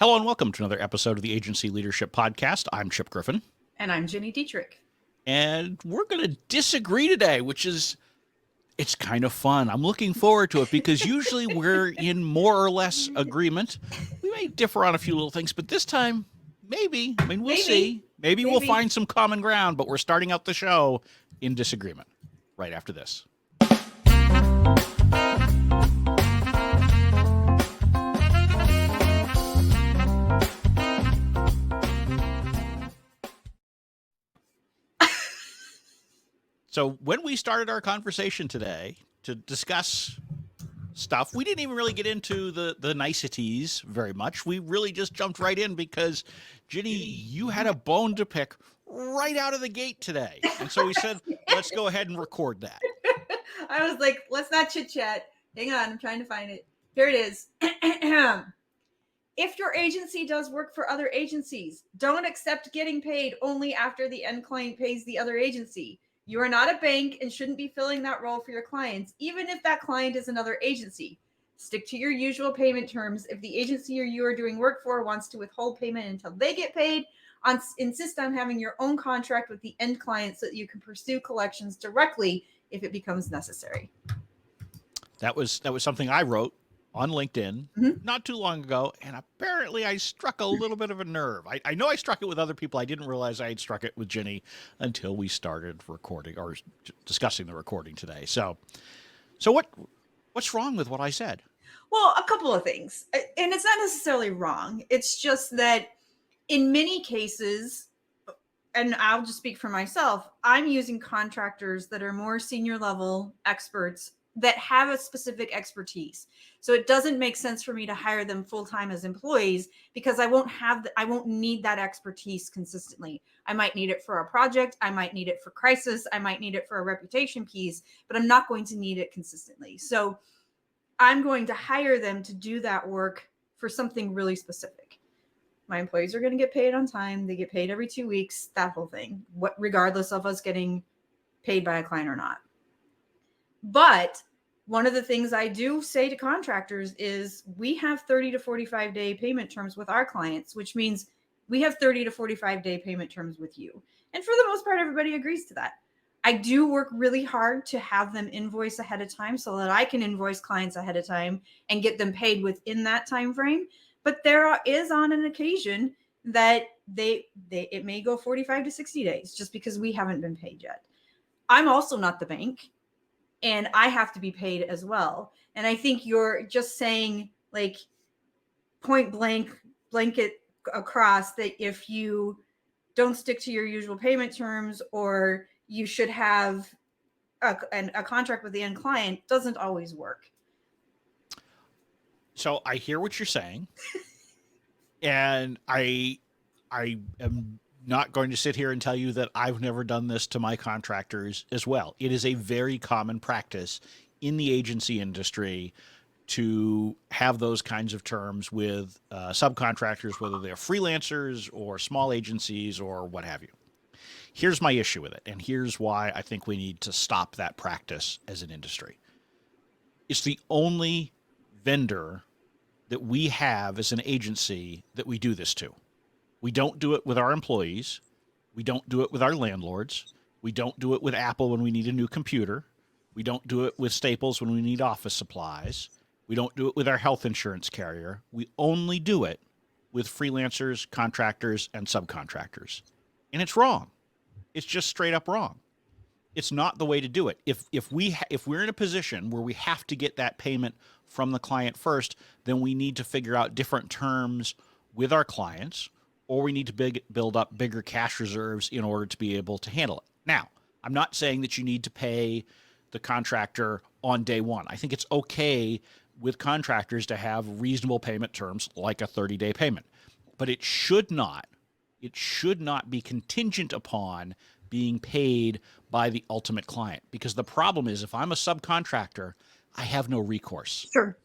Hello and welcome to another episode of the Agency Leadership Podcast. I'm Chip Griffin. And I'm Gini Dietrich. And we're going to disagree today, it's kind of fun. I'm looking forward to it because usually we're in more or less agreement. We may differ on a few little things, but this time, maybe. I mean, we'll see. Maybe we'll find some common ground, but we're starting out the show in disagreement right after this. So when we started our conversation today to discuss stuff, we didn't even really get into the niceties very much. We really just jumped right in because, Ginny, you had a bone to pick right out of the gate today. And so we said, let's go ahead and record that. I was like, let's not chit-chat. Hang on, I'm trying to find it. Here it is. If your agency does work for other agencies, don't accept getting paid only after the end client pays the other agency. You are not a bank and shouldn't be filling that role for your clients, even if that client is another agency. Stick to your usual payment terms. If the agency or you are doing work for wants to withhold payment until they get paid, insist on having your own contract with the end client so that you can pursue collections directly if it becomes necessary. That was something I wrote on LinkedIn not too long ago, and apparently I struck a little bit of a nerve. I know I struck it with other people. I didn't realize I had struck it with Ginny until we started recording or discussing the recording today. So what's wrong with what I said? Well, a couple of things. And it's not necessarily wrong. It's just that in many cases, and I'll just speak for myself, I'm using contractors that are more senior level experts that have a specific expertise. So it doesn't make sense for me to hire them full-time as employees because I won't need that expertise consistently. I might need it for a project. I might need it for crisis. I might need it for a reputation piece, but I'm not going to need it consistently. So I'm going to hire them to do that work for something really specific. My employees are going to get paid on time. They get paid every 2 weeks, that whole thing, regardless of us getting paid by a client or not. But one of the things I do say to contractors is we have 30 to 45 day payment terms with our clients, which means we have 30 to 45 day payment terms with you. And for the most part, everybody agrees to that. I do work really hard to have them invoice ahead of time so that I can invoice clients ahead of time and get them paid within that time frame. But there is on an occasion that it may go 45 to 60 days just because we haven't been paid yet. I'm also not the bank. And I have to be paid as well. And I think you're just saying like point blanket across that if you don't stick to your usual payment terms or you should have a contract with the end client doesn't always work. So I hear what you're saying. And I am not going to sit here and tell you that I've never done this to my contractors as well. It is a very common practice in the agency industry to have those kinds of terms with subcontractors, whether they're freelancers or small agencies or what have you. Here's my issue with it, and here's why I think we need to stop that practice as an industry. It's the only vendor that we have as an agency that we do this to. We don't do it with our employees. We don't do it with our landlords. We don't do it with Apple when we need a new computer. We don't do it with Staples when we need office supplies. We don't do it with our health insurance carrier. We only do it with freelancers, contractors, and subcontractors. And it's wrong. It's just straight up wrong. It's not the way to do it. If we're in a position where we have to get that payment from the client first, then we need to figure out different terms with our clients, or we need to build up bigger cash reserves in order to be able to handle it. Now, I'm not saying that you need to pay the contractor on day one. I think it's okay with contractors to have reasonable payment terms like a 30-day payment. But it should not be contingent upon being paid by the ultimate client. Because the problem is if I'm a subcontractor, I have no recourse. Sure.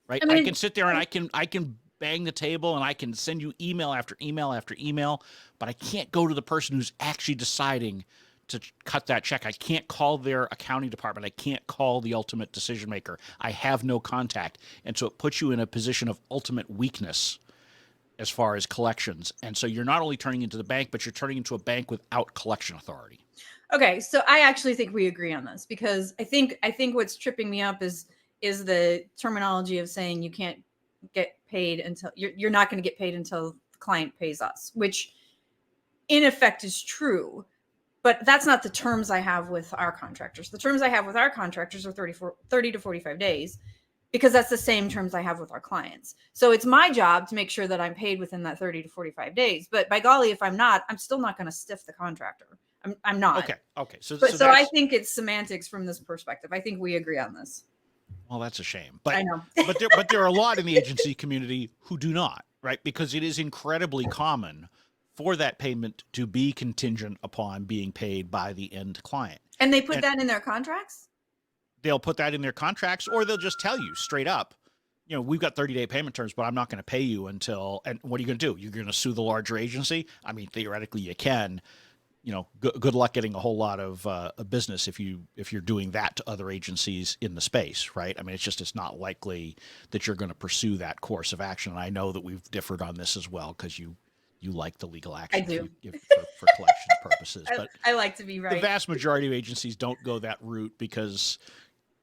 Right? I can sit there and I can bang the table and I can send you email after email after email, but I can't go to the person who's actually deciding to cut that check. I can't call their accounting department. I can't call the ultimate decision maker. I have no contact. And so it puts you in a position of ultimate weakness as far as collections. And so you're not only turning into the bank, but you're turning into a bank without collection authority. Okay, so I actually think we agree on this, because I think what's tripping me up is the terminology of saying you can't get paid until you're not going to get paid until the client pays us, which in effect is true. But that's not the terms I have with our contractors. The terms I have with our contractors are 30 to 45 days, because that's the same terms I have with our clients. So it's my job to make sure that I'm paid within that 30 to 45 days. But by golly, if I'm not, I'm still not going to stiff the contractor. I'm not. Okay. So I think it's semantics from this perspective. I think we agree on this. Well, that's a shame. I know. but there are a lot in the agency community who do not, right? Because it is incredibly common for that payment to be contingent upon being paid by the end client. And they put that in their contracts? They'll put that in their contracts, or they'll just tell you straight up, we've got 30-day payment terms, but I'm not going to pay you until, and what are you going to do? You're going to sue the larger agency? I mean, theoretically you can. Good luck getting a whole lot of business if you're doing that to other agencies in the space, right? I mean, it's not likely that you're going to pursue that course of action. And I know that we've differed on this as well, because you like the legal action. I do. For collections purposes. But I like to be right. The vast majority of agencies don't go that route, because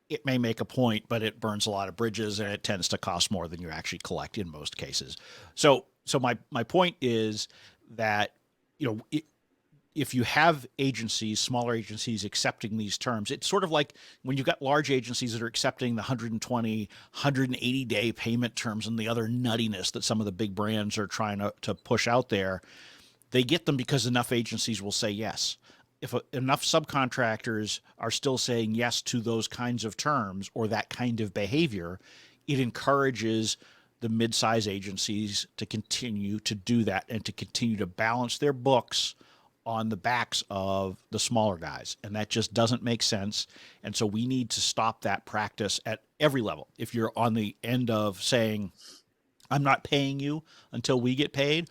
it may make a point, but it burns a lot of bridges, and it tends to cost more than you actually collect in most cases. So my point is that, if you have agencies, smaller agencies accepting these terms, it's sort of like when you've got large agencies that are accepting the 120, 180-day payment terms and the other nuttiness that some of the big brands are trying to push out there. They get them because enough agencies will say yes. If enough subcontractors are still saying yes to those kinds of terms or that kind of behavior, it encourages the mid-size agencies to continue to do that and to continue to balance their books on the backs of the smaller guys. And that just doesn't make sense. And so we need to stop that practice at every level. If you're on the end of saying, I'm not paying you until we get paid,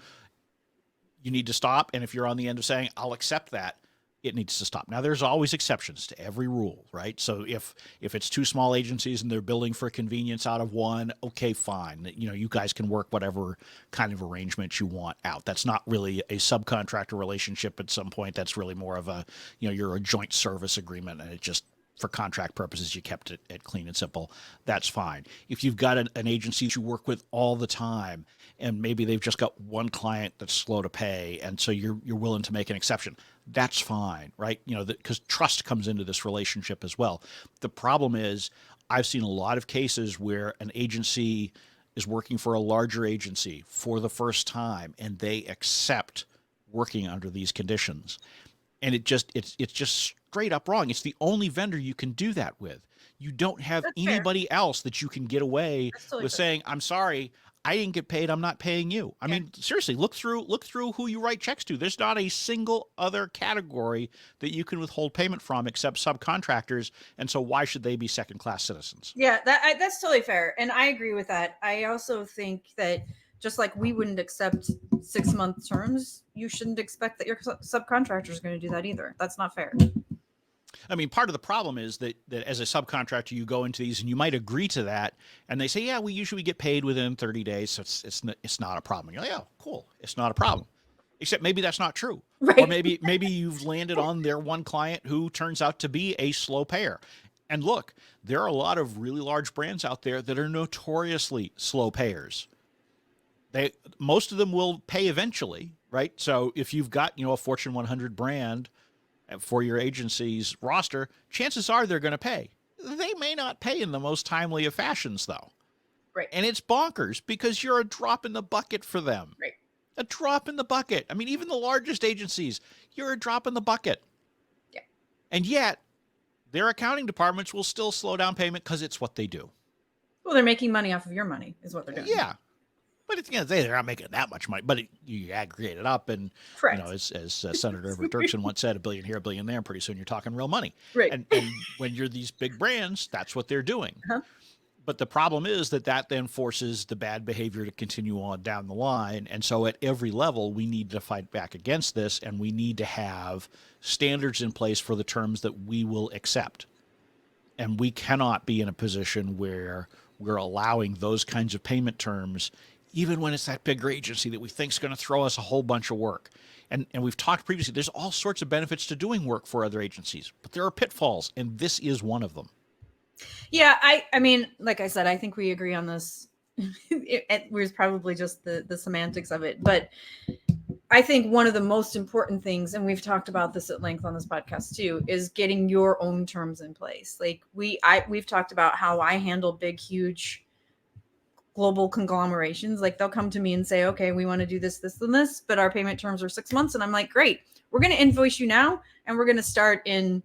you need to stop. And if you're on the end of saying, I'll accept that, it needs to stop. Now, there's always exceptions to every rule, right? So if it's two small agencies and they're billing for convenience out of one, okay, fine. You guys can work whatever kind of arrangement you want out. That's not really a subcontractor relationship at some point. That's really more of a, you're a joint service agreement, and it just, for contract purposes, you kept it clean and simple. That's fine. If you've got an agency that you work with all the time, and maybe they've just got one client that's slow to pay, and so you're willing to make an exception, that's fine, right? Because trust comes into this relationship as well. The problem is, I've seen a lot of cases where an agency is working for a larger agency for the first time, and they accept working under these conditions. And it's just straight up wrong. It's the only vendor you can do that with. You don't have anybody else that you can get away with saying, I'm sorry, I didn't get paid, I'm not paying you. I mean, seriously, look through who you write checks to. There's not a single other category that you can withhold payment from except subcontractors. And so why should they be second-class citizens? Yeah, that's totally fair. And I agree with that. I also think that just like we wouldn't accept 6-month terms, you shouldn't expect that your subcontractor is going to do that either. That's not fair. I mean, part of the problem is that as a subcontractor, you go into these and you might agree to that, and they say, yeah, we usually get paid within 30 days, so it's not a problem. You're like, yeah, cool, it's not a problem. Except maybe that's not true. Right. Or maybe you've landed on their one client who turns out to be a slow payer. And look, there are a lot of really large brands out there that are notoriously slow payers. Most of them will pay eventually, right? So if you've got, a Fortune 100 brand for your agency's roster, chances are they're going to pay. They may not pay in the most timely of fashions, though. Right. And it's bonkers because you're a drop in the bucket for them. Right. A drop in the bucket. I mean, even the largest agencies, you're a drop in the bucket. Yeah. And yet, their accounting departments will still slow down payment because it's what they do. Well, they're making money off of your money, is what they're doing. Yeah. But at the end of the day, they're not making that much money. But you aggregate it up, and as Senator Everett Dirksen once said, $1 billion here, $1 billion there, and pretty soon you're talking real money. Right. And when you're these big brands, that's what they're doing. Uh-huh. But the problem is that then forces the bad behavior to continue on down the line. And so at every level, we need to fight back against this, and we need to have standards in place for the terms that we will accept. And we cannot be in a position where we're allowing those kinds of payment terms even when it's that bigger agency that we think is going to throw us a whole bunch of work. And we've talked previously, there's all sorts of benefits to doing work for other agencies, but there are pitfalls, and this is one of them. Yeah, I mean, like I said, I think we agree on this. It was probably just the semantics of it, but I think one of the most important things, and we've talked about this at length on this podcast too, is getting your own terms in place. Like we've talked about how I handle big, huge global conglomerations. Like they'll come to me and say, okay, we want to do this, this, and this, but our payment terms are 6 months. And I'm like, great, we're going to invoice you now. And we're going to start in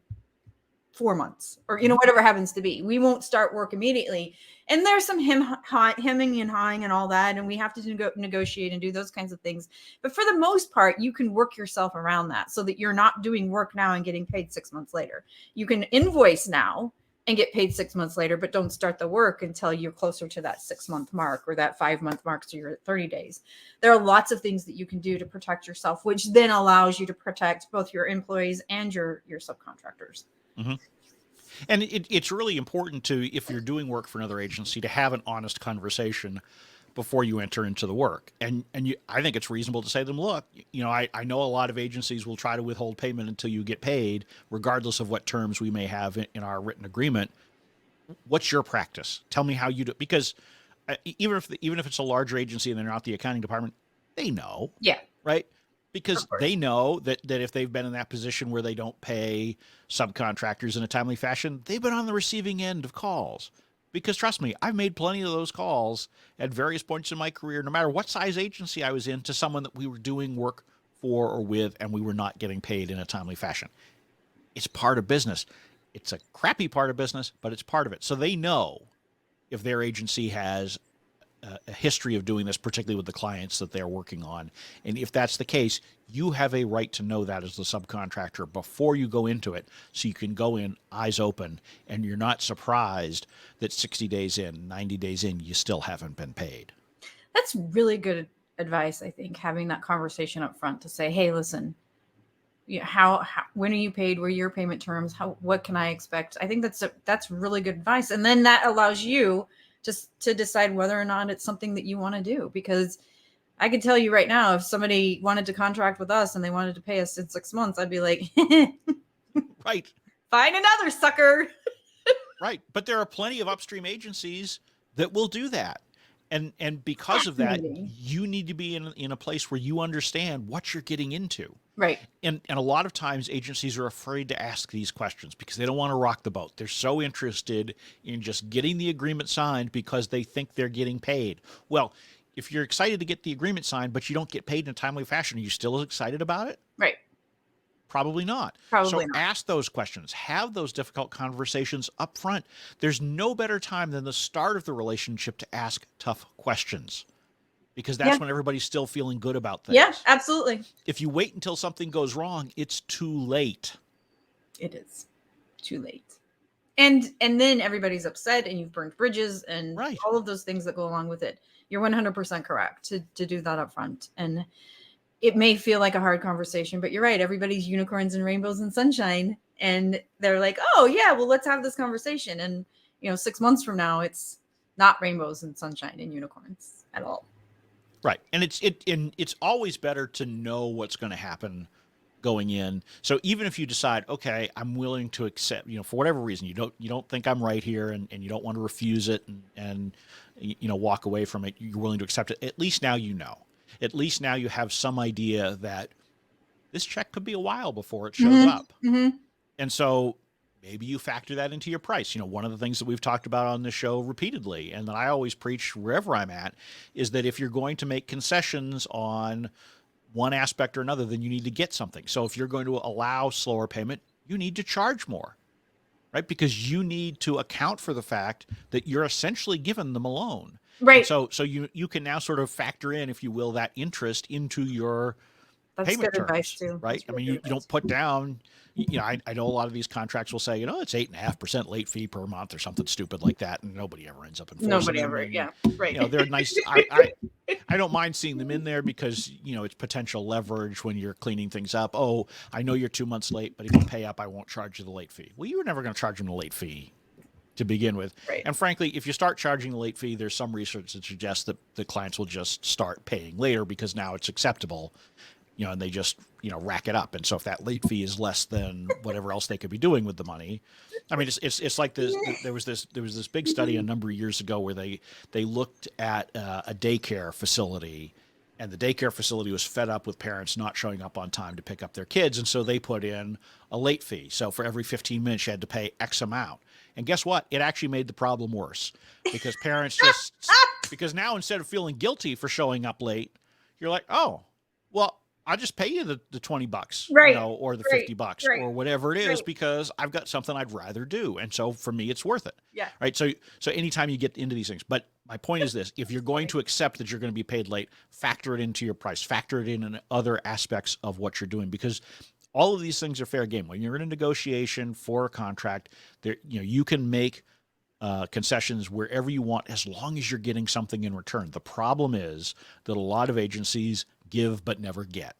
4 months or, whatever happens to be. We won't start work immediately. And there's some hemming and hawing and all that. And we have to negotiate and do those kinds of things. But for the most part, you can work yourself around that so that you're not doing work now and getting paid 6 months later. You can invoice now and get paid 6 months later, but don't start the work until you're closer to that 6 month mark or that 5 month mark. So you're at 30 days. There are lots of things that you can do to protect yourself, which then allows you to protect both your employees and your subcontractors. Mm-hmm. And it's really important to, if you're doing work for another agency, to have an honest conversation before you enter into the work. And I think it's reasonable to say to them, look, I know a lot of agencies will try to withhold payment until you get paid, regardless of what terms we may have in our written agreement. What's your practice? Tell me how you do it. Because even if it's a larger agency and they're not the accounting department, they know. Yeah. Right? Because they know that if they've been in that position where they don't pay subcontractors in a timely fashion, they've been on the receiving end of calls. Because trust me, I've made plenty of those calls at various points in my career, no matter what size agency I was in, to someone that we were doing work for or with, and we were not getting paid in a timely fashion. It's part of business. It's a crappy part of business, but it's part of it. So they know if their agency has a history of doing this, particularly with the clients that they're working on. And if that's the case, you have a right to know that as the subcontractor before you go into it, so you can go in eyes open and you're not surprised that 60 days in, 90 days in, you still haven't been paid. That's really good advice, I think, having that conversation up front to say, hey, listen, how when are you paid? What are your payment terms? What can I expect? I think that's really good advice. And then that allows you just to decide whether or not it's something that you want to do. Because I can tell you right now, if somebody wanted to contract with us and they wanted to pay us in 6 months, I'd be like, right, find another sucker. Right. But there are plenty of upstream agencies that will do that. And because of that, you need to be in a place where you understand what you're getting into. Right. And a lot of times agencies are afraid to ask these questions because they don't want to rock the boat. They're so interested in just getting the agreement signed because they think they're getting paid. Well, if you're excited to get the agreement signed, but you don't get paid in a timely fashion, are you still as excited about it? Right. Probably not. So ask those questions. Have those difficult conversations up front. There's no better time than the start of the relationship to ask tough questions, because that's when everybody's still feeling good about things. Yeah, absolutely. If you wait until something goes wrong, it's too late. It is too late. And then everybody's upset and you've burned bridges and all of those things that go along with it. You're 100% correct to do that up front. And it may feel like a hard conversation, but you're right. Everybody's unicorns and rainbows and sunshine. And they're like, oh yeah, well, let's have this conversation. And 6 months from now, it's not rainbows and sunshine and unicorns at all. Right. And it's always better to know what's going to happen going in. So even if you decide, okay, I'm willing to accept, for whatever reason, you don't think I'm right here and you don't want to refuse it and walk away from it, you're willing to accept it. At least now you know. At least now you have some idea that this check could be a while before it shows up. Mm-hmm. And so maybe you factor that into your price. One of the things that we've talked about on this show repeatedly, and that I always preach wherever I'm at, is that if you're going to make concessions on one aspect or another, then you need to get something. So if you're going to allow slower payment, you need to charge more, right? Because you need to account for the fact that you're essentially giving them a loan. Right. And so you can now sort of factor in, if you will, that interest into your payment terms, advice too. Right? I mean, you don't put down, I know a lot of these contracts will say, it's 8.5% late fee per month or something stupid like that. And nobody ever ends up enforcing them. Nobody ever. Yeah. Right. They're nice. I don't mind seeing them in there because, it's potential leverage when you're cleaning things up. Oh, I know you're 2 months late, but if you pay up, I won't charge you the late fee. Well, you were never going to charge them the late fee to begin with. Right. And frankly, if you start charging a late fee, there's some research that suggests that the clients will just start paying later because now it's acceptable, and they just, rack it up. And so if that late fee is less than whatever else they could be doing with the money, I mean, it's like this, there was this big study a number of years ago where they looked at a daycare facility, and the daycare facility was fed up with parents not showing up on time to pick up their kids. And so they put in a late fee. So for every 15 minutes, you had to pay X amount. And guess what? It actually made the problem worse because parents because now instead of feeling guilty for showing up late, you're like, oh, well, I'll just pay you the $20, right. Or the right. $50 right. or whatever it is, right. because I've got something I'd rather do. And so for me, it's worth it. Yeah. Right. So anytime you get into these things, but my point is this: if you're going to accept that you're going to be paid late, factor it into your price, factor it in other aspects of what you're doing, because all of these things are fair game. When you're in a negotiation for a contract, there, you can make concessions wherever you want as long as you're getting something in return. The problem is that a lot of agencies give but never get.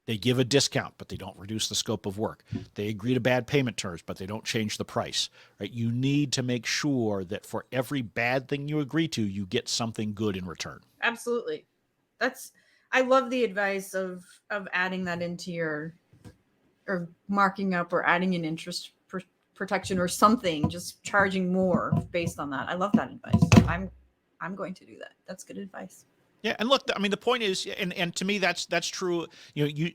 They give a discount, but they don't reduce the scope of work. They agree to bad payment terms, but they don't change the price. Right? You need to make sure that for every bad thing you agree to, you get something good in return. Absolutely. I love the advice of adding that into your, or marking up or adding an interest protection or something, just charging more based on that. I love that advice. I'm going to do that. That's good advice. Yeah, and look, I mean, the point is, and to me, that's true.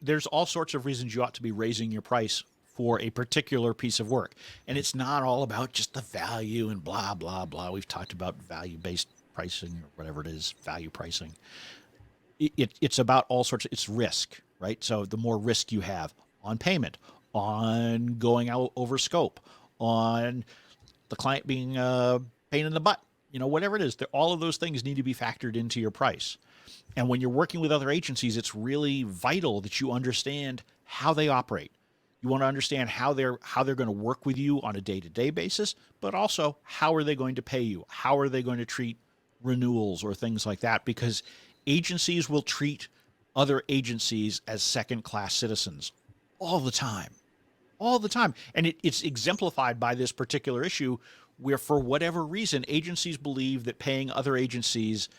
There's all sorts of reasons you ought to be raising your price for a particular piece of work, and it's not all about just the value and blah blah blah. We've talked about value-based pricing or whatever it is, value pricing. It's about all sorts of, it's risk, right? So the more risk you have on payment, on going out over scope, on the client being a pain in the butt, whatever it is, all of those things need to be factored into your price. And when you're working with other agencies, it's really vital that you understand how they operate. You want to understand how they're going to work with you on a day-to-day basis, but also how are they going to pay you? How are they going to treat renewals or things like that? Because agencies will treat other agencies as second-class citizens all the time. All the time. And it's exemplified by this particular issue where, for whatever reason, agencies believe that paying other agencies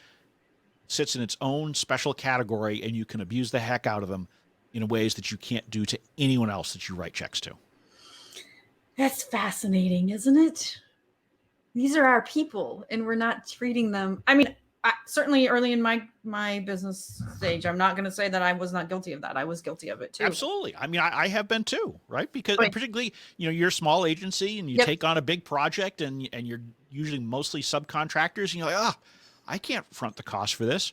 sits in its own special category and you can abuse the heck out of them in ways that you can't do to anyone else that you write checks to. That's fascinating, isn't it? These are our people, and we're not treating them. I mean, certainly early in my business stage, I'm not going to say that I was not guilty of that. I was guilty of it too. Absolutely. I mean, I have been too, right? Because particularly, you're a small agency and you take on a big project and you're usually mostly subcontractors and you're like, I can't front the cost for this.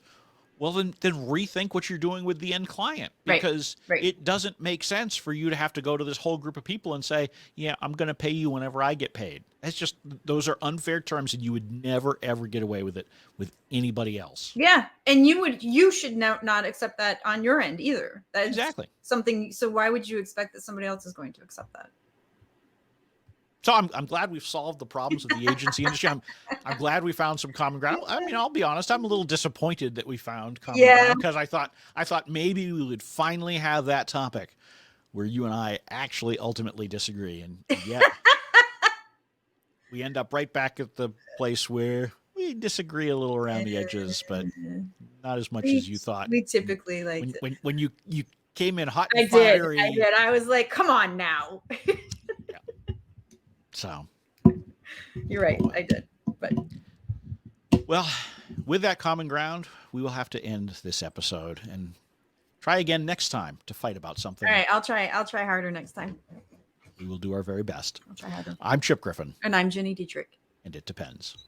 Well, then rethink what you're doing with the end client, because it doesn't make sense for you to have to go to this whole group of people and say, yeah, I'm going to pay you whenever I get paid. That's just, those are unfair terms, and you would never, ever get away with it with anybody else. Yeah. And you should not accept that on your end either. That's exactly something. So why would you expect that somebody else is going to accept that? So I'm glad we've solved the problems of the agency industry. I'm glad we found some common ground. I mean, I'll be honest, I'm a little disappointed that we found common ground, because I thought maybe we would finally have that topic where you and I actually ultimately disagree, and yet we end up right back at the place where we disagree a little around the edges, but not as much as you thought. We typically when you came in hot and fiery. I did. I was like, come on now. So you're right. I did. But well, with that common ground, we will have to end this episode and try again next time to fight about something. All right, I'll try harder next time. We will do our very best. I'll try harder. I'm Chip Griffin. And I'm Gini Dietrich. And it depends.